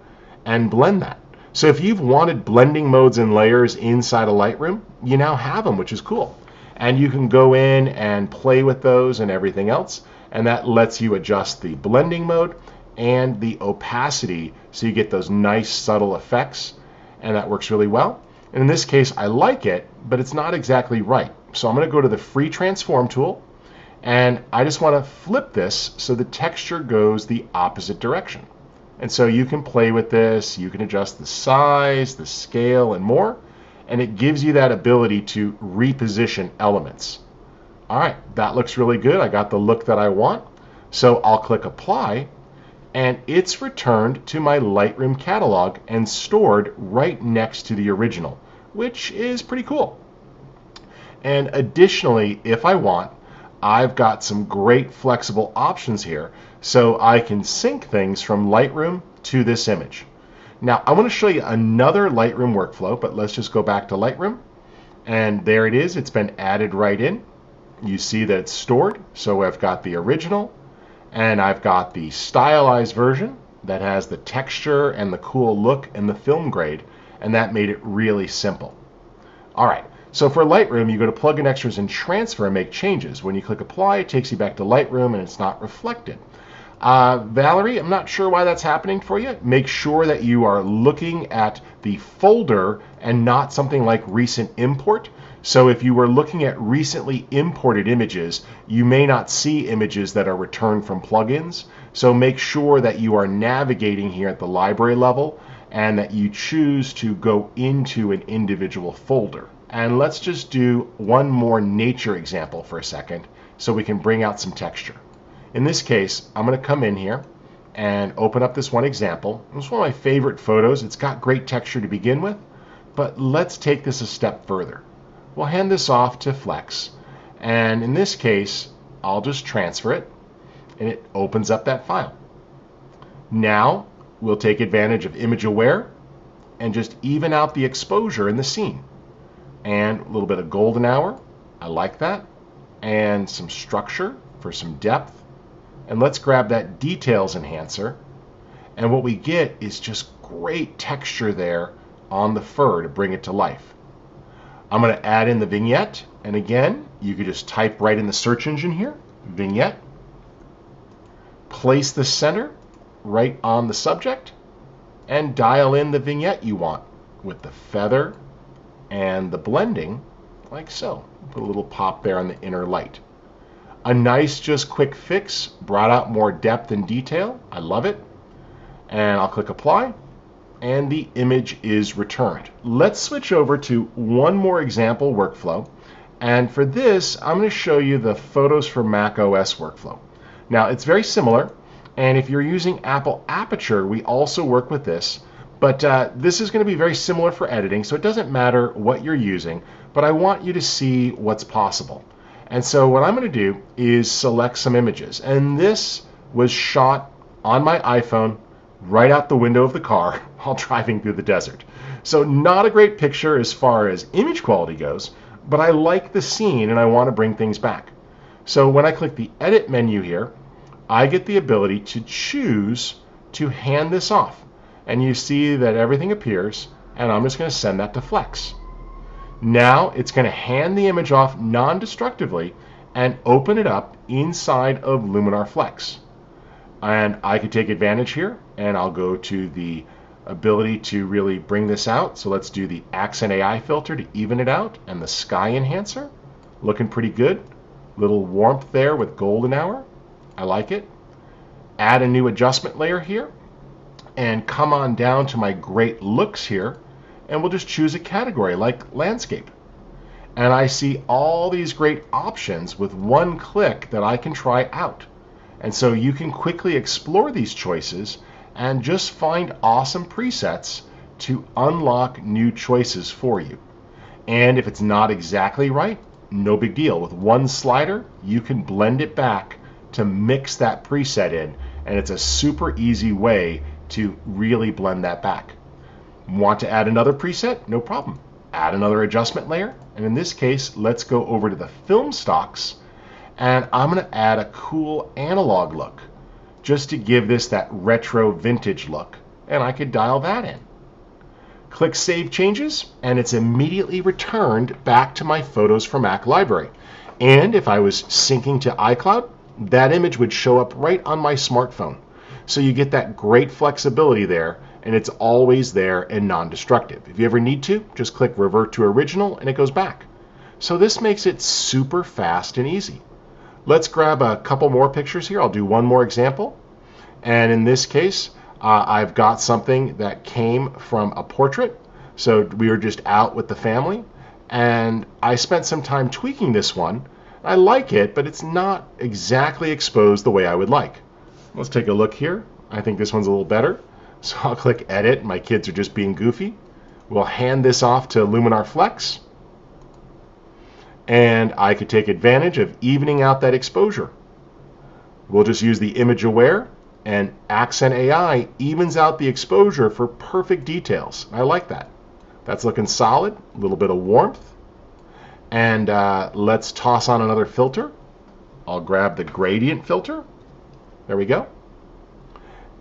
and blend that. So if you've wanted blending modes and layers inside of Lightroom, you now have them, which is cool. And you can go in and play with those and everything else, and that lets you adjust the blending mode and the opacity so you get those nice subtle effects, and that works really well. And in this case, I like it, but it's not exactly right. So I'm going to go to the free transform tool, and I just want to flip this so the texture goes the opposite direction. And so you can play with this, you can adjust the size, the scale, and more, and it gives you that ability to reposition elements. All right, that looks really good. I got the look that I want. So I'll click apply, and it's returned to my Lightroom catalog and stored right next to the original, which is pretty cool. And additionally, if I want, I've got some great flexible options here, so I can sync things from Lightroom to this image. Now, I want to show you another Lightroom workflow, but let's just go back to Lightroom. And there it is. It's been added right in. You see that it's stored. So I've got the original, and I've got the stylized version that has the texture and the cool look and the film grade, and that made it really simple. All right. So for Lightroom, you go to Plugin Extras and Transfer and make changes. When you click Apply, it takes you back to Lightroom, and it's not reflected. Valerie, I'm not sure why that's happening for you. Make sure that you are looking at the folder and not something like Recent Import. So if you were looking at recently imported images, you may not see images that are returned from plugins. So make sure that you are navigating here at the library level and that you choose to go into an individual folder. And let's just do one more nature example for a second so we can bring out some texture. In this case, I'm going to come in here and open up this one example. It's one of my favorite photos. It's got great texture to begin with, but let's take this a step further. We'll hand this off to Flex, and in this case, I'll just transfer it, and it opens up that file. Now we'll take advantage of image aware and just even out the exposure in the scene. And a little bit of golden hour, I like that, and some structure for some depth. And let's grab that details enhancer, and what we get is just great texture there on the fur to bring it to life. I'm going to add in the vignette, and again, you could just type right in the search engine here, vignette, place the center right on the subject, and dial in the vignette you want with the feather and the blending, like so. Put a little pop there on the inner light. A nice, just quick fix, brought out more depth and detail. I love it. And I'll click apply, and the image is returned. Let's switch over to one more example workflow. And for this, I'm going to show you the Photos for macOS workflow. Now, it's very similar. And if you're using Apple Aperture, we also work with this. But this is going to be very similar for editing, so it doesn't matter what you're using. But I want you to see what's possible. And so what I'm going to do is select some images. And this was shot on my iPhone right out the window of the car while driving through the desert. So not a great picture as far as image quality goes, but I like the scene and I want to bring things back. So when I click the Edit menu here, I get the ability to choose to hand this off. And you see that everything appears, and I'm just going to send that to Flex. Now it's going to hand the image off non-destructively and open it up inside of Luminar Flex. And I could take advantage here, and I'll go to the ability to really bring this out. So let's do the Accent AI filter to even it out, and the Sky Enhancer. Looking pretty good. Little warmth there with golden hour. I like it. Add a new adjustment layer here, and come on down to my great looks here, and we'll just choose a category like landscape. And I see all these great options with one click that I can try out. And so you can quickly explore these choices and just find awesome presets to unlock new choices for you. And if it's not exactly right, no big deal. With one slider, you can blend it back to mix that preset in, and it's a super easy way to really blend that back. Want to add another preset? No problem. Add another adjustment layer, and in this case, let's go over to the film stocks, and I'm going to add a cool analog look just to give this that retro vintage look, and I could dial that in. Click Save Changes, and it's immediately returned back to my Photos for Mac library. And if I was syncing to iCloud, that image would show up right on my smartphone. So you get that great flexibility there, and it's always there and non-destructive. If you ever need to, just click Revert to Original, and it goes back. So this makes it super fast and easy. Let's grab a couple more pictures here. I'll do one more example. And in this case, I've got something that came from a portrait. So we were just out with the family, and I spent some time tweaking this one. I like it, but it's not exactly exposed the way I would like. Let's take a look here. I think this one's a little better. So I'll click Edit. My kids are just being goofy. We'll hand this off to Luminar Flex. And I could take advantage of evening out that exposure. We'll just use the image aware, and Accent AI evens out the exposure for perfect details. I like that. That's looking solid. A little bit of warmth. And let's toss on another filter. I'll grab the gradient filter. There we go.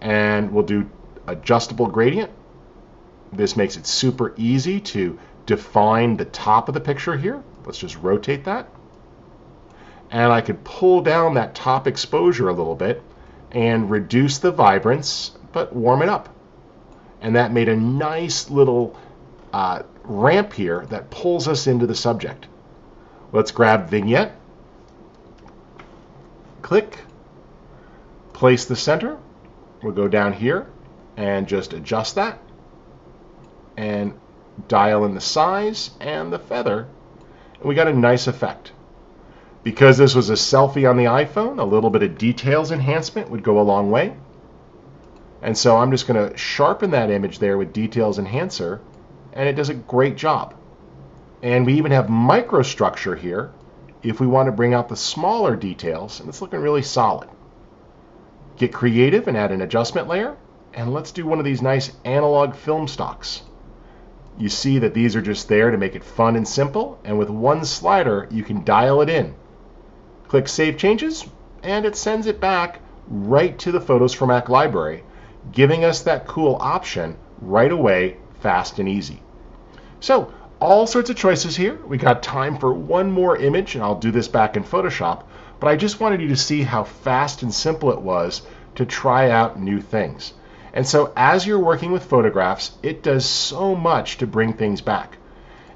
And we'll do adjustable gradient. This makes it super easy to define the top of the picture here. Let's just rotate that. And I could pull down that top exposure a little bit and reduce the vibrance, but warm it up. And that made a nice little ramp here that pulls us into the subject. Let's grab vignette, click, place the center. We'll go down here and just adjust that and dial in the size and the feather, and we got a nice effect. Because this was a selfie on the iPhone, a little bit of details enhancement would go a long way. And so I'm just going to sharpen that image there with Details Enhancer, and it does a great job. And we even have microstructure here if we want to bring out the smaller details, and it's looking really solid. Get creative and add an adjustment layer. And let's do one of these nice analog film stocks. You see that these are just there to make it fun and simple. And with one slider, you can dial it in. Click Save Changes, and it sends it back right to the Photos for Mac library, giving us that cool option right away, fast and easy. So, all sorts of choices here. We got time for one more image, and I'll do this back in Photoshop, but I just wanted you to see how fast and simple it was to try out new things. And so as you're working with photographs, it does so much to bring things back.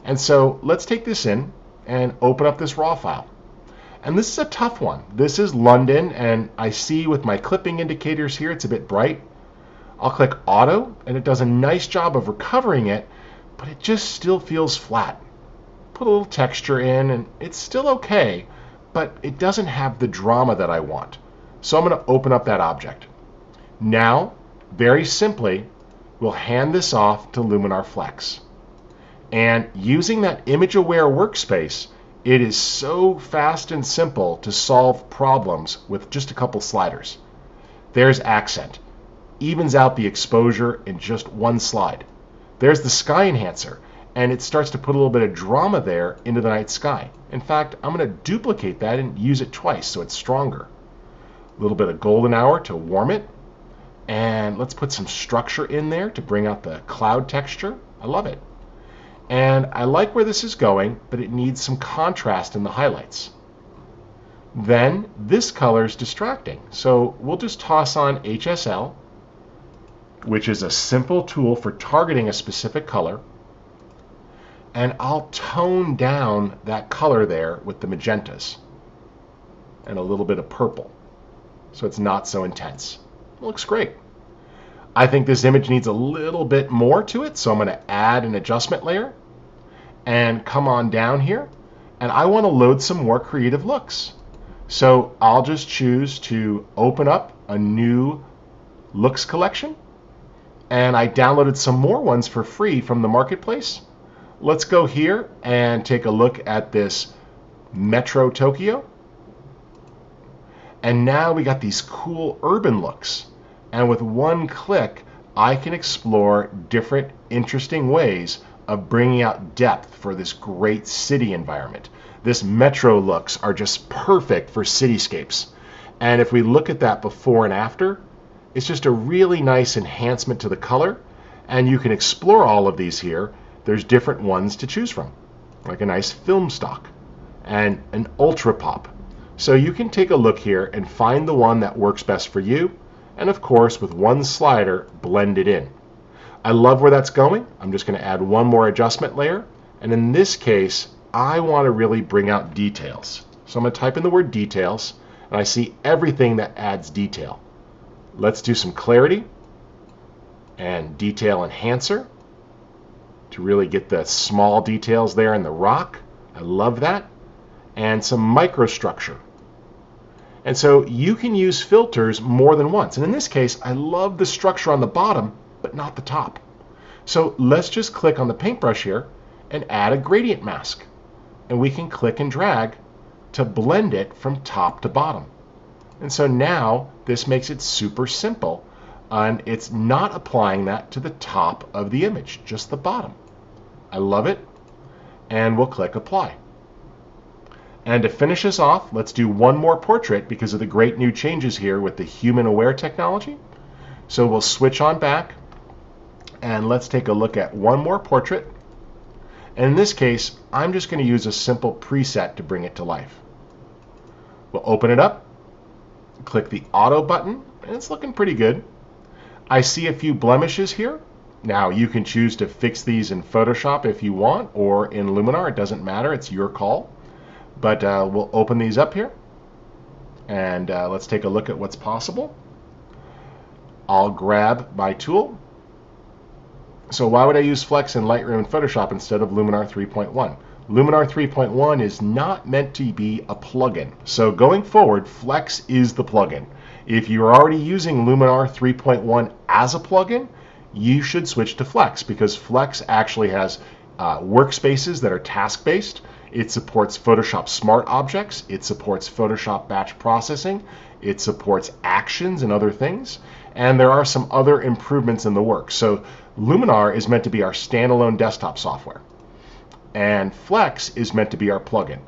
And so let's take this in and open up this RAW file. And this is a tough one. This is London, and I see with my clipping indicators here, it's a bit bright. I'll click Auto, and it does a nice job of recovering it, but it just still feels flat. Put a little texture in, and it's still okay, but it doesn't have the drama that I want. So I'm going to open up that object. Now, very simply, we'll hand this off to Luminar Flex. And using that image-aware workspace, it is so fast and simple to solve problems with just a couple sliders. There's accent. Evens out the exposure in just one slide. There's the sky enhancer, and it starts to put a little bit of drama there into the night sky. In fact, I'm going to duplicate that and use it twice so it's stronger. A little bit of golden hour to warm it. And let's put some structure in there to bring out the cloud texture. I love it. And I like where this is going, but it needs some contrast in the highlights. Then this color is distracting. So we'll just toss on HSL, which is a simple tool for targeting a specific color. And I'll tone down that color there with the magentas and a little bit of purple, so it's not so intense. It looks great. I think this image needs a little bit more to it, so I'm going to add an adjustment layer and come on down here, and I want to load some more creative looks. So I'll just choose to open up a new looks collection, and I downloaded some more ones for free from the marketplace. Let's go here and take a look at this Metro Tokyo. And now we got these cool urban looks. And with one click, I can explore different interesting ways of bringing out depth for this great city environment. This Metro looks are just perfect for cityscapes. And if we look at that before and after, it's just a really nice enhancement to the color. And you can explore all of these here. There's different ones to choose from, like a nice film stock and an ultra pop. So you can take a look here and find the one that works best for you, and of course with one slider blend it in. I love where that's going. I'm just going to add one more adjustment layer, and in this case I want to really bring out details. So I'm going to type in the word details, and I see everything that adds detail. Let's do some clarity and detail enhancer to really get the small details there in the rock. I love that. And some microstructure. And so you can use filters more than once. And in this case, I love the structure on the bottom, but not the top. So let's just click on the paintbrush here and add a gradient mask. And we can click and drag to blend it from top to bottom. And so now this makes it super simple. And it's not applying that to the top of the image, just the bottom. I love it. And we'll click Apply. And to finish us off, let's do one more portrait because of the great new changes here with the human aware technology. So we'll switch on back and let's take a look at one more portrait. And in this case, I'm just going to use a simple preset to bring it to life. We'll open it up, click the auto button, and it's looking pretty good. I see a few blemishes here. Now you can choose to fix these in Photoshop if you want, or in Luminar. It doesn't matter, it's your call. But we'll open these up here, and let's take a look at what's possible. I'll grab my tool. So why would I use Flex in Lightroom and Photoshop instead of Luminar 3.1? Luminar 3.1 is not meant to be a plugin. So going forward, Flex is the plugin. If you're already using Luminar 3.1 as a plugin, you should switch to Flex, because Flex actually has workspaces that are task-based. It supports Photoshop Smart Objects. It supports Photoshop Batch Processing. It supports actions and other things. And there are some other improvements in the works. So Luminar is meant to be our standalone desktop software. And Flex is meant to be our plugin.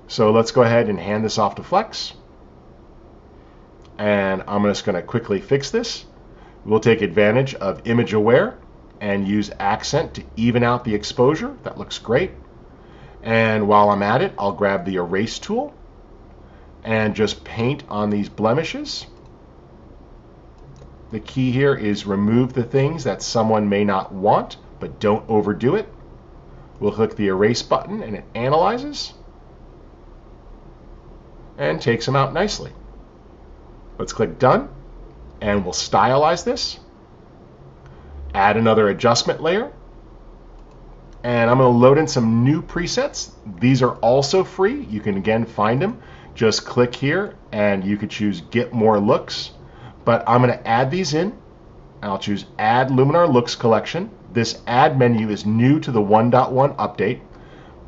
So let's go ahead and hand this off to Flex. And I'm just going to quickly fix this. We'll take advantage of Image Aware and use Accent to even out the exposure. That looks great. And while I'm at it, I'll grab the Erase tool and just paint on these blemishes. The key here is remove the things that someone may not want, but don't overdo it. We'll click the Erase button and it analyzes and takes them out nicely. Let's click Done, and we'll stylize this. Add another adjustment layer, and I'm going to load in some new presets. These are also free. You can again find them. Just click here, and you could choose Get More Looks. But I'm going to add these in. I'll choose Add Luminar Looks Collection. This Add menu is new to the 1.1 update,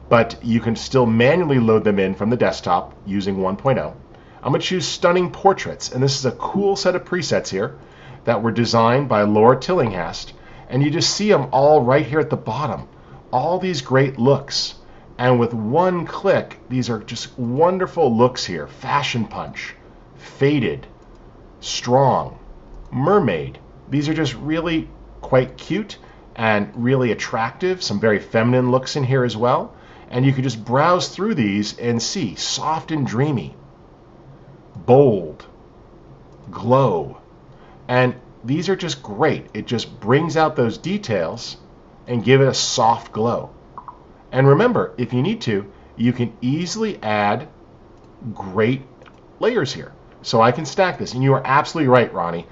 but you can still manually load them in from the desktop using 1.0. I'm going to choose Stunning Portraits, and this is a cool set of presets here that were designed by Laura Tillinghast, and you just see them all right here at the bottom. All these great looks, and with one click, these are just wonderful looks here. Fashion Punch, Faded, Strong, Mermaid. These are just really quite cute and really attractive. Some very feminine looks in here as well, and you can just browse through these and see Soft and Dreamy, Bold, Glow, and these are just great. It just brings out those details and give it a soft glow. And remember, if you need to, you can easily add great layers here. So I can stack this, and you are absolutely right, Ronnie.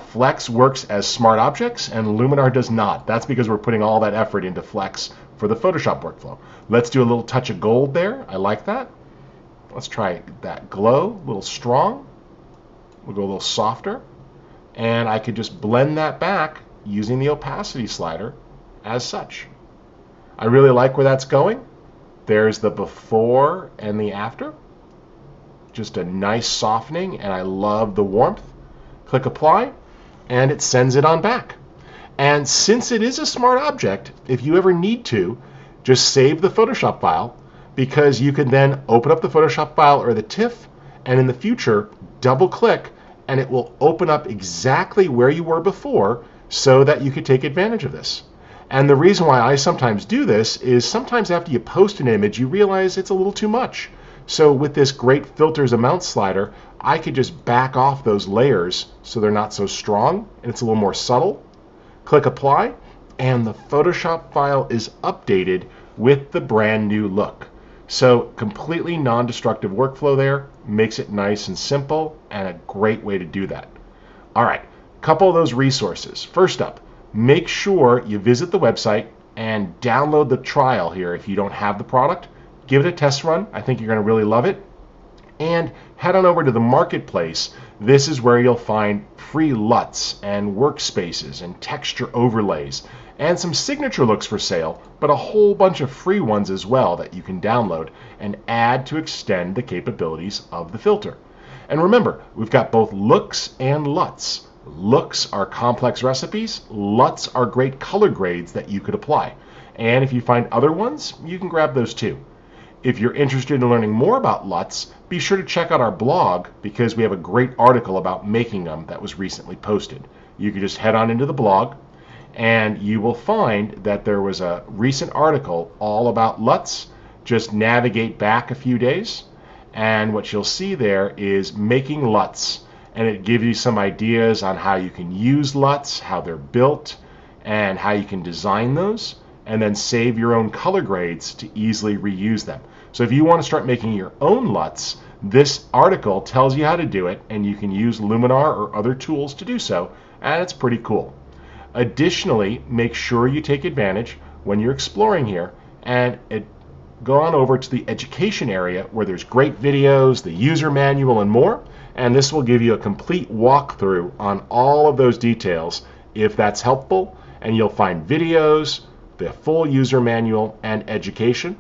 Flex works as Smart Objects, and Luminar does not. That's because we're putting all that effort into Flex for the Photoshop workflow. Let's do a little touch of gold there. I like that. Let's try that glow, a little strong. We'll go a little softer. And I could just blend that back using the opacity slider as such. I really like where that's going. There's the before and the after. Just a nice softening, and I love the warmth. Click Apply, and it sends it on back. And since it is a smart object, if you ever need to, just save the Photoshop file, because you can then open up the Photoshop file or the TIFF, and in the future, double click, and it will open up exactly where you were before so that you could take advantage of this. And the reason why I sometimes do this is sometimes after you post an image, you realize it's a little too much. So with this great filters amount slider, I could just back off those layers so they're not so strong and it's a little more subtle. Click Apply, and the Photoshop file is updated with the brand new look. So completely non-destructive workflow there, makes it nice and simple, and a great way to do that. All right, a couple of those resources. First up, make sure you visit the website and download the trial here if you don't have the product. Give it a test run. I think you're going to really love it. And head on over to the marketplace. This is where you'll find free LUTs and workspaces and texture overlays and some signature looks for sale, but a whole bunch of free ones as well that you can download and add to extend the capabilities of the filter. And remember, we've got both looks and LUTs. Looks are complex recipes. LUTs are great color grades that you could apply. And if you find other ones, you can grab those too. If you're interested in learning more about LUTs, be sure to check out our blog because we have a great article about making them that was recently posted. You can just head on into the blog and you will find that there was a recent article all about LUTs. Just navigate back a few days and what you'll see there is making LUTs, and it gives you some ideas on how you can use LUTs, how they're built, and how you can design those, and then save your own color grades to easily reuse them. So if you want to start making your own LUTs, this article tells you how to do it, and you can use Luminar or other tools to do so, and it's pretty cool. Additionally, make sure you take advantage when you're exploring here and go on over to the education area where there's great videos, the user manual, and more, and this will give you a complete walkthrough on all of those details if that's helpful, and you'll find videos, the full user manual, and education.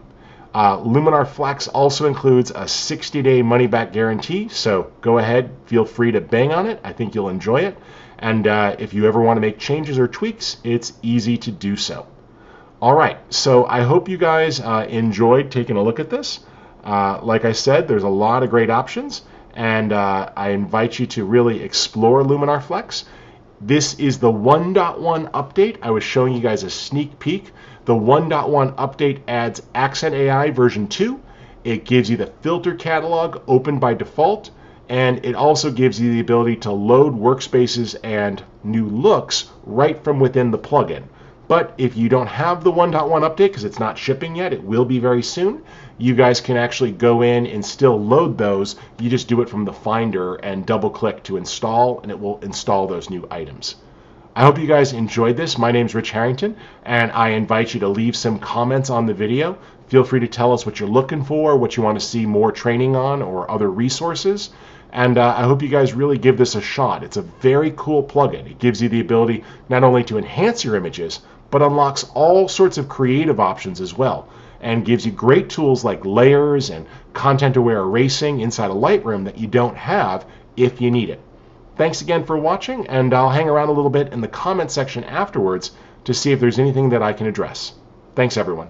Luminar Flex also includes a 60-day money-back guarantee, so go ahead, feel free to bang on it. I think you'll enjoy it. And if you ever want to make changes or tweaks, it's easy to do so. All right, so I hope you guys enjoyed taking a look at this. Like I said, there's a lot of great options, and I invite you to really explore Luminar Flex. This is the 1.1 update. I was showing you guys a sneak peek. The 1.1 update adds Accent AI version 2. It gives you the filter catalog open by default, and it also gives you the ability to load workspaces and new looks right from within the plugin. But if you don't have the 1.1 update, because it's not shipping yet, it will be very soon, you guys can actually go in and still load those. You just do it from the Finder and double click to install, and it will install those new items. I hope you guys enjoyed this. My name's Rich Harrington, and I invite you to leave some comments on the video. Feel free to tell us what you're looking for, what you want to see more training on, or other resources. And I hope you guys really give this a shot. It's a very cool plugin. It gives you the ability not only to enhance your images, but unlocks all sorts of creative options as well, and gives you great tools like layers and content-aware erasing inside of Lightroom that you don't have if you need it. Thanks again for watching, and I'll hang around a little bit in the comment section afterwards to see if there's anything that I can address. Thanks, everyone.